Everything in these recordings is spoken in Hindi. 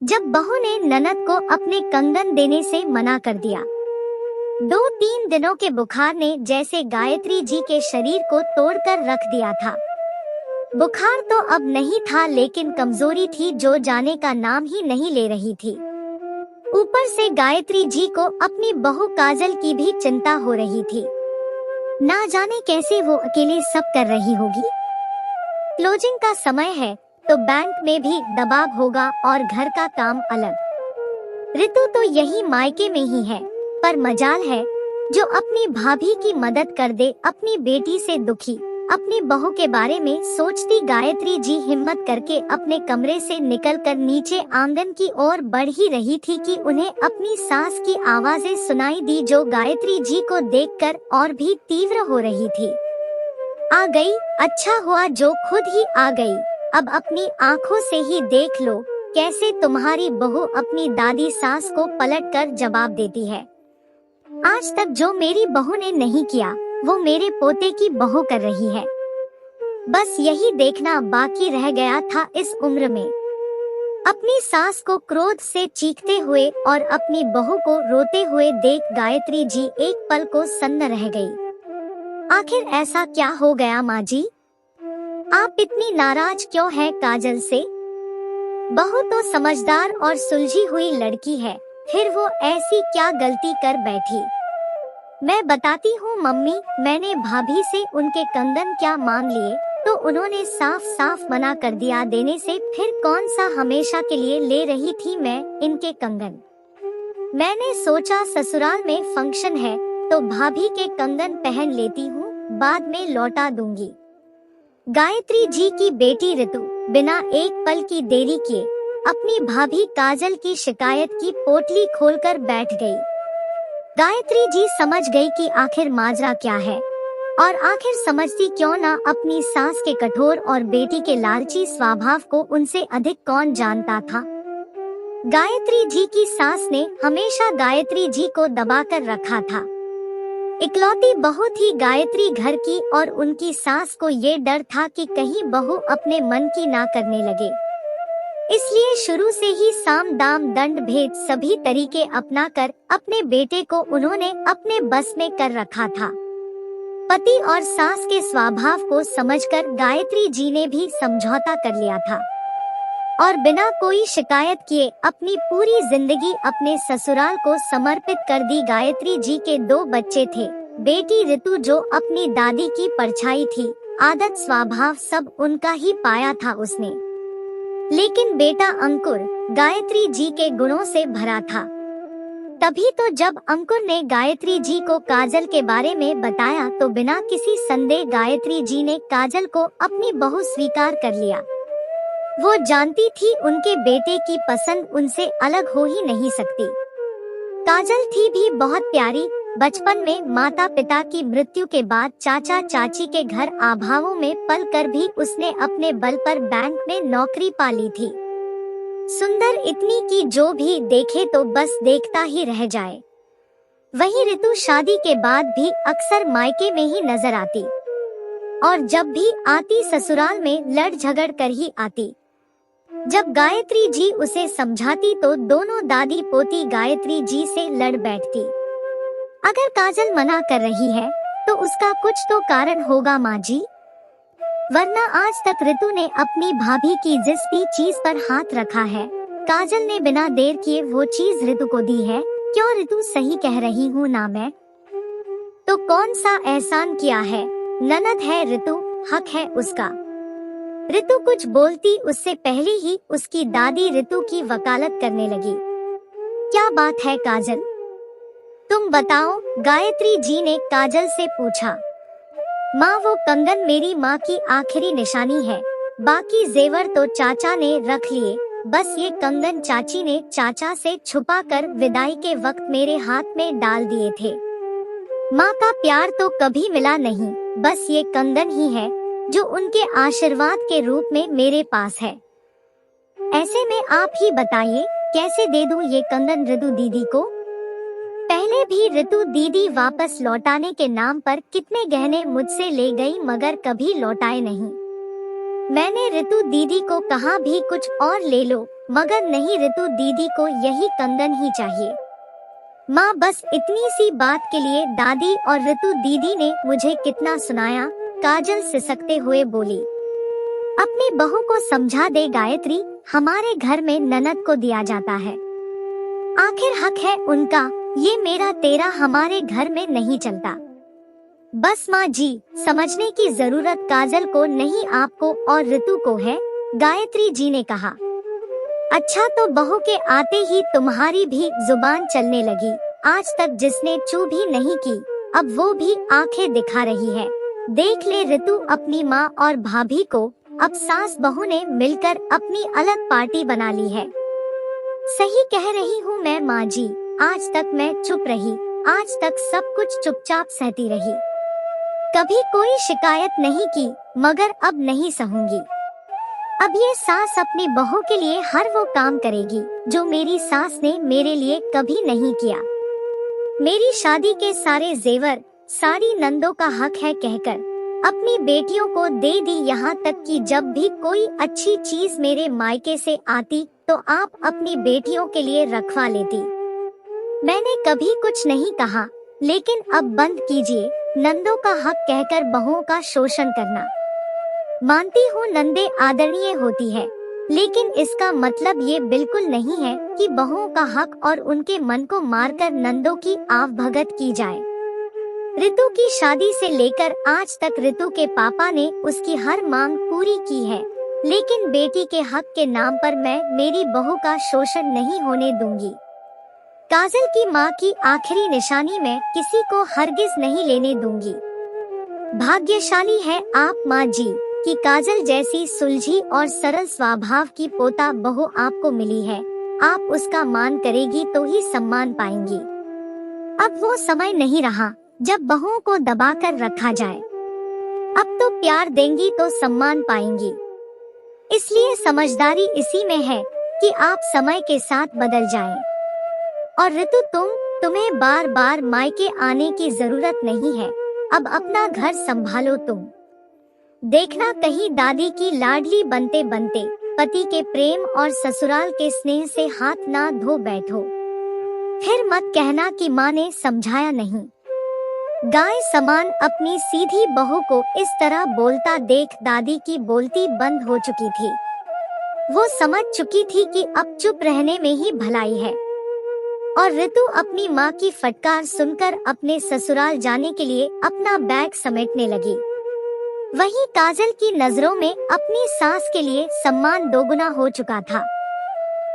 जब बहू ने ननद को अपने कंगन देने से मना कर दिया। 2-3 दिनों के बुखार ने जैसे गायत्री जी के शरीर को तोड़कर रख दिया था। बुखार तो अब नहीं था, लेकिन कमजोरी थी जो जाने का नाम ही नहीं ले रही थी। ऊपर से गायत्री जी को अपनी बहू काजल की भी चिंता हो रही थी। ना जाने कैसे वो अकेले सब कर रही होगी। क्लोजिंग का समय है तो बैंक में भी दबाव होगा और घर का काम अलग। ऋतु तो यही मायके में ही है, पर मजाल है जो अपनी भाभी की मदद कर दे। अपनी बेटी से दुखी, अपनी बहू के बारे में सोचती गायत्री जी हिम्मत करके अपने कमरे से निकलकर नीचे आंगन की ओर बढ़ ही रही थी कि उन्हें अपनी सास की आवाजें सुनाई दी, जो गायत्री जी को देखकर और भी तीव्र हो रही थी। आ गई, अच्छा हुआ जो खुद ही आ गई। अब अपनी आंखों से ही देख लो कैसे तुम्हारी बहू अपनी दादी सास को पलटकर जवाब देती है। आज तक जो मेरी बहू ने नहीं किया वो मेरे पोते की बहू कर रही है। बस यही देखना बाकी रह गया था इस उम्र में। अपनी सास को क्रोध से चीखते हुए और अपनी बहू को रोते हुए देख गायत्री जी एक पल को सन्न रह गई। आखिर ऐसा क्या हो गया माँ जी? आप इतनी नाराज क्यों हैं काजल से? बहू तो समझदार और सुलझी हुई लड़की है, फिर वो ऐसी क्या गलती कर बैठी? मैं बताती हूँ मम्मी, मैंने भाभी से उनके कंगन क्या मांग लिए तो उन्होंने साफ साफ मना कर दिया देने से। फिर कौन सा हमेशा के लिए ले रही थी मैं इनके कंगन। मैंने सोचा ससुराल में फंक्शन है तो भाभी के कंगन पहन लेती हूँ, बाद में लौटा दूंगी। गायत्री जी की बेटी ऋतु बिना एक पल की देरी किए अपनी भाभी काजल की शिकायत की पोटली खोलकर बैठ गई। गायत्री जी समझ गई कि आखिर माजरा क्या है, और आखिर समझती क्यों ना अपनी सास के कठोर और बेटी के लालची स्वभाव को उनसे अधिक कौन जानता था। गायत्री जी की सास ने हमेशा गायत्री जी को दबाकर रखा था। इकलौती बहू थी गायत्री घर की, और उनकी सास को ये डर था कि कहीं बहू अपने मन की ना करने लगे। इसलिए शुरू से ही साम दाम दंड भेद सभी तरीके अपनाकर अपने बेटे को उन्होंने अपने बस में कर रखा था। पति और सास के स्वभाव को समझकर गायत्री जी ने भी समझौता कर लिया था और बिना कोई शिकायत किए अपनी पूरी जिंदगी अपने ससुराल को समर्पित कर दी। गायत्री जी के 2 बच्चे थे, बेटी ऋतु जो अपनी दादी की परछाई थी, आदत स्वभाव सब उनका ही पाया था उसने, लेकिन बेटा अंकुर गायत्री जी के गुणों से भरा था। तभी तो जब अंकुर ने गायत्री जी को काजल के बारे में बताया तो बिना किसी संदेह गायत्री जी ने काजल को अपनी बहू स्वीकार कर लिया। वो जानती थी उनके बेटे की पसंद उनसे अलग हो ही नहीं सकती। काजल थी भी बहुत प्यारी। बचपन में माता पिता की मृत्यु के बाद चाचा चाची के घर अभावों में पल कर भी उसने अपने बल पर बैंक में नौकरी पा ली थी। सुंदर इतनी कि जो भी देखे तो बस देखता ही रह जाए। वही ऋतु शादी के बाद भी अक्सर मायके में ही नजर आती, और जब भी आती ससुराल में लड़ झगड़ कर ही आती। जब गायत्री जी उसे समझाती तो दोनों दादी पोती गायत्री जी से लड़ बैठती। अगर काजल मना कर रही है तो उसका कुछ तो कारण होगा माँ जी, वरना आज तक ऋतु ने अपनी भाभी की जिस भी चीज पर हाथ रखा है, काजल ने बिना देर किए वो चीज ऋतु को दी है। क्यों ऋतु, सही कह रही हूँ ना मैं? तो कौन सा एहसान किया है? ननद है ऋतु, हक है उसका। ऋतु कुछ बोलती उससे पहले ही उसकी दादी ऋतु की वकालत करने लगी। क्या बात है काजल, तुम बताओ? गायत्री जी ने काजल से पूछा। माँ, वो कंगन मेरी माँ की आखिरी निशानी है, बाकी जेवर तो चाचा ने रख लिए, बस ये कंगन चाची ने चाचा से छुपा कर विदाई के वक्त मेरे हाथ में डाल दिए थे। माँ का प्यार तो कभी मिला नहीं, बस ये कंगन ही है जो उनके आशीर्वाद के रूप में मेरे पास है। ऐसे में आप ही बताइए कैसे दे दूं ये कंगन ऋतु दीदी को? पहले भी ऋतु दीदी वापस लौटाने के नाम पर कितने गहने मुझसे ले गई, मगर कभी लौटाए नहीं। मैंने ऋतु दीदी को कहा भी कुछ और ले लो, मगर नहीं, ऋतु दीदी को यही कंगन ही चाहिए। माँ, बस इतनी सी बात के लिए दादी और ऋतु दीदी ने मुझे कितना सुनाया, काजल सिसकते हुए बोली। अपनी बहू को समझा दे गायत्री, हमारे घर में ननद को दिया जाता है, आखिर हक है उनका, ये मेरा तेरा हमारे घर में नहीं चलता। बस माँ जी, समझने की जरूरत काजल को नहीं आपको और ऋतु को है, गायत्री जी ने कहा। अच्छा, तो बहू के आते ही तुम्हारी भी जुबान चलने लगी। आज तक जिसने चू भी नहीं की, अब वो भी आंखें दिखा रही है। देख ले ऋतु, अपनी माँ और भाभी को अब सास बहू ने मिलकर अपनी अलग पार्टी बना ली है। सही कह रही हूँ मैं माँ जी, आज तक मैं चुप रही, आज तक सब कुछ चुपचाप सहती रही, कभी कोई शिकायत नहीं की, मगर अब नहीं सहूंगी। अब ये सास अपनी बहू के लिए हर वो काम करेगी जो मेरी सास ने मेरे लिए कभी नहीं किया। मेरी शादी के सारे जेवर सारी नंदों का हक है कहकर अपनी बेटियों को दे दी, यहाँ तक कि जब भी कोई अच्छी चीज मेरे मायके से आती तो आप अपनी बेटियों के लिए रखवा लेती। मैंने कभी कुछ नहीं कहा, लेकिन अब बंद कीजिए नंदों का हक कहकर बहुओं का शोषण करना। मानती हूँ नंदे आदरणीय होती है, लेकिन इसका मतलब ये बिल्कुल नहीं है कि बहुओं का हक और उनके मन को मारकर नंदों की आवभगत की जाए। ऋतु की शादी से लेकर आज तक ऋतु के पापा ने उसकी हर मांग पूरी की है, लेकिन बेटी के हक के नाम पर मैं मेरी बहू का शोषण नहीं होने दूंगी। काजल की माँ की आखिरी निशानी मैं किसी को हरगिज नहीं लेने दूंगी। भाग्यशाली है आप माँ जी कि काजल जैसी सुलझी और सरल स्वभाव की पोता बहू आपको मिली है। आप उसका मान करेगी तो ही सम्मान पाएंगी। अब वो समय नहीं रहा जब बहुओं को दबाकर रखा जाए। अब तो प्यार देंगी तो सम्मान पाएंगी। इसलिए समझदारी इसी में है कि आप समय के साथ बदल जाएं। और ऋतु, तुम्हें बार बार मायके आने की जरूरत नहीं है, अब अपना घर संभालो तुम। देखना कहीं दादी की लाडली बनते बनते पति के प्रेम और ससुराल के स्नेह से हाथ ना धो बैठो। फिर मत कहना कि माँ ने समझाया नहीं। गाय समान अपनी सीधी बहू को इस तरह बोलता देख दादी की बोलती बंद हो चुकी थी। वो समझ चुकी थी कि अब चुप रहने में ही भलाई है। और ऋतु अपनी माँ की फटकार सुनकर अपने ससुराल जाने के लिए अपना बैग समेटने लगी। वहीं काजल की नजरों में अपनी सास के लिए सम्मान दोगुना हो चुका था।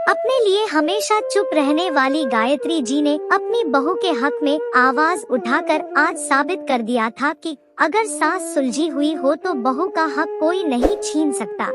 अपने लिए हमेशा चुप रहने वाली गायत्री जी ने अपनी बहू के हक में आवाज उठाकर आज साबित कर दिया था कि अगर सास सुलझी हुई हो तो बहू का हक कोई नहीं छीन सकता।